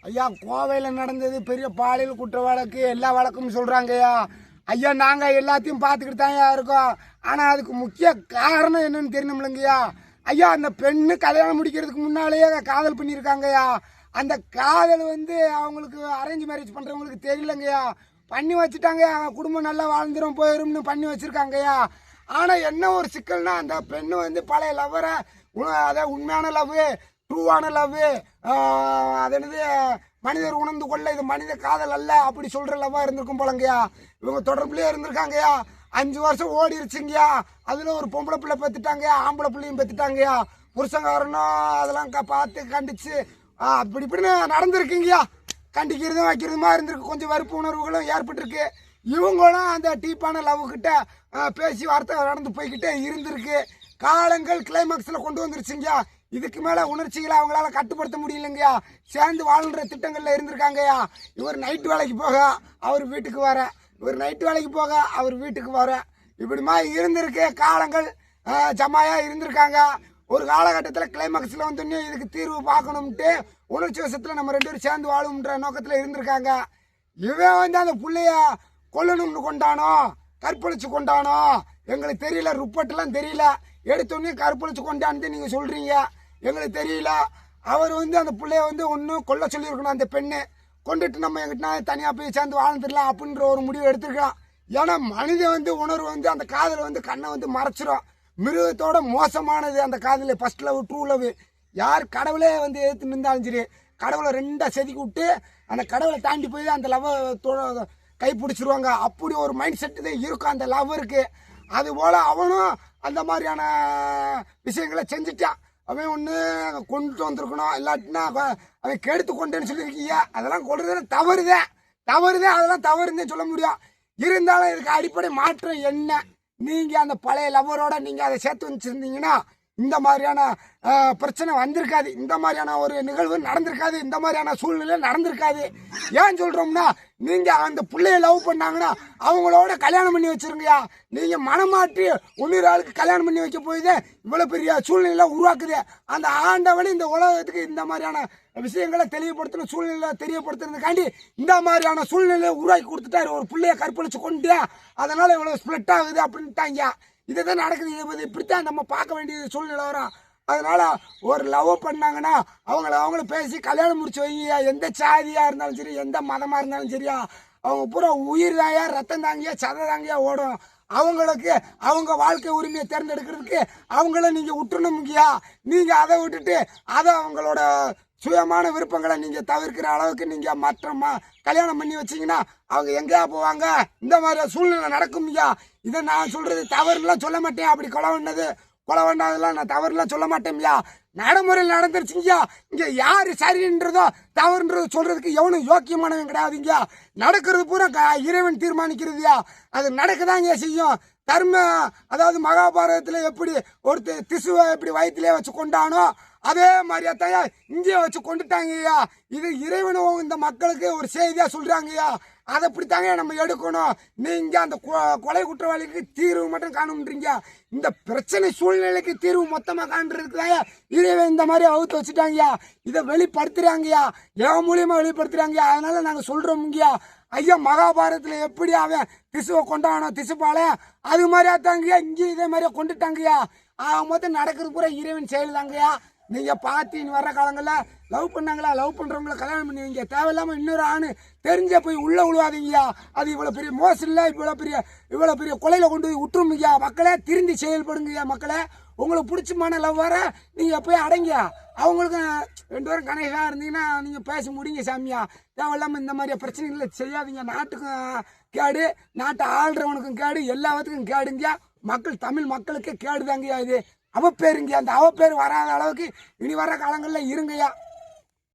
ஐயா கோவையில் நடந்தது பெரிய பாலியல் குற்ற வழக்கு, எல்லா வழக்கும் சொல்கிறாங்கய்யா. ஐயா நாங்கள் எல்லாத்தையும் பார்த்துக்கிட்டு தான் இருக்கோம். ஆனால் அதுக்கு முக்கிய காரணம் என்னன்னு தெரியணும்லங்கய்யா. ஐயா அந்த பெண்ணு கல்யாணம் முடிக்கிறதுக்கு முன்னாலேயே காதல் பண்ணியிருக்காங்கய்யா. அந்த காதல் அவங்களுக்கு அரேஞ்ச் மேரேஜ் பண்ணுறவங்களுக்கு தெரியலங்கய்யா. பண்ணி வச்சுட்டாங்க, குடும்பம் நல்லா வாழ்ந்துடும் போயிடும்னு பண்ணி வச்சுருக்காங்கய்யா. ஆனால் என்ன ஒரு சிக்கல்னா, அந்த பெண்ணு பழைய லவ்வரை, அதாவது உண்மையான லவ், ட்ரூவான லவ், அது என்னது மனிதர் உணர்ந்து கொள்ள இது மனித காதல் அல்ல அப்படி சொல்கிற லவ்வாக இருந்திருக்கும் போலங்கய்யா. இவங்க தொடர்புலேயே இருந்திருக்காங்கய்யா. 5 வருஷம் ஓடிருச்சுங்கய்யா. அதில் ஒரு பொம்பளை பிள்ளை பெற்றுட்டாங்கய்யா, ஆம்பளை பிள்ளையும் பெற்றுட்டாங்கய்யா. புருஷங்காரனும் அதெல்லாம் பார்த்து கண்டிச்சு அப்படி இப்படின்னு நடந்திருக்குங்கய்யா. கண்டிக்கிறதும் வைக்கிறதுமா இருந்திருக்கு. கொஞ்சம் வெறுப்பு உணர்வுகளும் ஏற்பட்டிருக்கு. இவங்களும் அந்த டீப்பான லவ்கிட்ட பேசி வார்த்தை நடந்து போய்கிட்டே இருந்திருக்கு. காலங்கள் கிளைமாக்ஸில் கொண்டு வந்துருச்சுங்கய்யா. இதுக்கு மேலே உணர்ச்சிகளை அவங்களால கட்டுப்படுத்த முடியலைங்கய்யா. சேர்ந்து வாழ்கிற திட்டங்களில் இருந்திருக்காங்கய்யா. இவர் நைட்டு வேலைக்கு போக அவர் வீட்டுக்கு வர, இவர் நைட்டு வேலைக்கு போக அவர் வீட்டுக்கு வர, இப்படிமா இருந்திருக்கு. காலங்கள் ஜமாயாக இருந்திருக்காங்க. ஒரு காலகட்டத்தில் கிளைமாக்ஸில் வந்தோடனே இதுக்கு தீர்வு பார்க்கணும்ட்டு உணர்ச்சி வசத்தில் நம்ம 2 பேரும் சேர்ந்து வாழும்ன்ற நோக்கத்தில் இருந்திருக்காங்க. இவன் அந்த பிள்ளைய கொல்லணும்னு கொண்டானோ, கற்பழிச்சு கொண்டானோ எங்களுக்கு தெரியல. ரிப்போர்ட்லாம் தெரியல. எடுத்தோடனே கற்பழிச்சு கொண்டான்னு நீங்கள் சொல்கிறீங்க, எங்களுக்கு தெரியல. அவர் அந்த பிள்ளைய ஒன்றும் கொல்ல சொல்லியிருக்கணும். அந்த பெண்ணு கொண்டுட்டு நம்ம எங்கிட்ட தனியாக போய் சேர்ந்து வாழ்ந்துடலாம் அப்படின்ற ஒரு முடிவு எடுத்துருக்கலாம். ஏன்னா மனித உணர்வு அந்த காதல் கண்ணை மறைச்சிரும். மிருகத்தோட மோசமானது அந்த காதல். First love, true love. யார் கடவுளே எதிர்த்து நின்றாலும் சரி, கடவுளை 2 செதுக்கி விட்டு அந்த கடவுளை தாண்டி போய் அந்த லவ்வை கை பிடிச்சிருவாங்க. அப்படி ஒரு மைண்ட் செட்டு தான் இருக்கும் அந்த லவ்வருக்கு. அதுபோல் அவனும் அந்த மாதிரியான விஷயங்களை செஞ்சுட்டான். அவன் ஒன்று கொண்டுட்டு வந்திருக்கணும், இல்லாட்டினா அவன் கெடுத்து கொண்டேன்னு சொல்லியிருக்கீங்க. அதெல்லாம் கொடுறது தவறுதேன். அதெல்லாம் தவறுன்னு சொல்ல முடியும். இருந்தாலும் இதுக்கு அடிப்படை மாற்றம் என்ன? நீங்கள் அந்த பழைய லவ்வரோட நீங்கள் அதை சேர்த்து வச்சுருந்தீங்கன்னா இந்த மாதிரியான பிரச்சனை வந்திருக்காது. இந்த மாதிரியான ஒரு நிகழ்வு நடந்திருக்காது. இந்த மாதிரியான சூழ்நிலை நடந்திருக்காது. ஏன் சொல்கிறோம்னா, நீங்கள் அந்த பிள்ளைய லவ் பண்ணாங்கன்னா அவங்களோட கல்யாணம் பண்ணி வச்சுருங்கய்யா. நீங்கள் மனமாற்றி இன்னொரு ஆளுக்கு கல்யாணம் பண்ணி வைக்க போயுது இவ்வளோ பெரிய சூழ்நிலை உருவாக்குது. அந்த ஆண்டவன் இந்த உலகத்துக்கு இந்த மாதிரியான விஷயங்களை தெளிவுபடுத்தணும், சூழ்நிலை தெரியப்படுத்துறதுக்காண்டி இந்த மாதிரியான சூழ்நிலையை உருவாக்கி கொடுத்துட்டாரு. ஒரு பிள்ளைய கற்பழிச்சு கொண்டு அதனால் இவ்வளோ ஸ்ப்ளிட் ஆகுது அப்படின்ட்டாங்க. இதுதான் நடக்குது. இதை இப்படித்தான் நம்ம பார்க்க வேண்டிய சூழ்நிலை வரும். அதனால ஒரு லவ் பண்ணாங்கன்னா அவங்கள பேசி கல்யாணம் முடிச்சு வைங்க. எந்த சாதியாக இருந்தாலும் சரி, எந்த மதமாக இருந்தாலும் சரியா, அவங்க பூரா உயிர் தாயா, ரத்தம் தாங்கியா, சதை தாங்கியா ஓடும். அவங்களுக்கு அவங்க வாழ்க்கை உரிமையை தேர்ந்தெடுக்கிறதுக்கு அவங்கள நீங்கள் விட்டுணும்யா. நீங்கள் அதை விட்டுட்டு அதை அவங்களோட சுயமான விருப்பங்களை நீங்கள் தவிர்க்கிற அளவுக்கு நீங்கள் மாற்றமா கல்யாணம் பண்ணி வச்சிங்கன்னா அவங்க எங்கேயா போவாங்க? இந்த மாதிரி சூழ்நிலை நடக்கும்யா. இதை நான் சொல்கிறது தவறுலாம் சொல்ல மாட்டேன். அப்படி கொலை வேண்டாதெல்லாம் நான் தவறுலாம் சொல்ல மாட்டேன்யா. நடைமுறையில் நடந்துருச்சுங்கய்யா. இங்கே யார் சரின்றதோ தவறுன்றதோ சொல்கிறதுக்கு எவனும் யோக்கியமானவன் கிடையாதுங்கய்யா. நடக்கிறது பூரா இறைவன் தீர்மானிக்கிறதுயா. அது நடக்கதாங்க செய்யும். அதாவது மகாபாரதத்தில் எப்படி ஒருத்தர் திசுவை எப்படி வயிற்றுலேயே வச்சு கொண்டானோ அதே மாதிரியாத்தையா இங்கேயே வச்சு கொண்டுட்டாங்கய்யா. இது இறைவனும் இந்த மக்களுக்கு ஒரு செய்தியாக சொல்கிறாங்கய்யா. அதை அப்படித்தாங்க நம்ம எடுக்கணும். நீங்கள் அந்த கொலை குற்றவாளிக்கு தீர்வு மட்டும் காணும்ன்றீங்க. இந்த பிரச்சனை சூழ்நிலைக்கு தீர்வு மொத்தமாக காண்றதுக்கு தான் இறைவன் இந்த மாதிரி அவுத்து வச்சுட்டாங்கய்யா. இதை வெளிப்படுத்துகிறாங்கய்யா. எவன் மூலியமாக வெளிப்படுத்துகிறாங்கய்யா. அதனால நாங்கள் சொல்கிறோம்ங்கய்யா. ஐயா மகாபாரதத்தில் எப்படி அவன் திசுவை கொண்டானோ திசுப்பால அது மாதிரியா தாங்கய்யா இங்கேயும் இதே மாதிரியா கொண்டுட்டாங்கய்யா. மொத்தம் நடக்கிறது பூரா இறைவன் செயல் தாங்கய்யா. நீங்கள் பார்த்தின்னு வர்ற காலங்களில் லவ் பண்ணாங்களா, லவ் பண்ணுறவங்கள கல்யாணம் பண்ணி வைங்க. தேவையில்லாமல் இன்னொரு ஆண் தெரிஞ்ச போய் உள்ளே விழுவாதீங்கய்யா. அது இவ்வளோ பெரிய மோசம் இல்லை. இவ்வளோ பெரிய கொலையில் கொண்டு போய் விட்டுருமுங்கய்யா. மக்களே திருந்தி செயல்படுங்கய்யா. மக்களே உங்களுக்கு பிடிச்சமான லவ் வர நீங்கள் போய் அடங்கியா. அவங்களுக்கு 2 பேரும் கணக்காக இருந்தீங்கன்னா நீங்கள் பேச முடியுங்க சாமியா. தேவையில்லாமல் இந்த மாதிரியா பிரச்சனைகளை செய்யாதீங்க. நாட்டுக்கும் கேடு, நாட்டை ஆள்றவனுக்கும் கேடு, எல்லாத்துக்கும் கேடுங்கய்யா. தமிழ் மக்களுக்கே கேடுதாங்கய்யா. இது அவப்பேருங்க. அந்த அவப்பேர் வராத அளவுக்கு இனி வர்ற காலங்களில் இருங்கய்யா.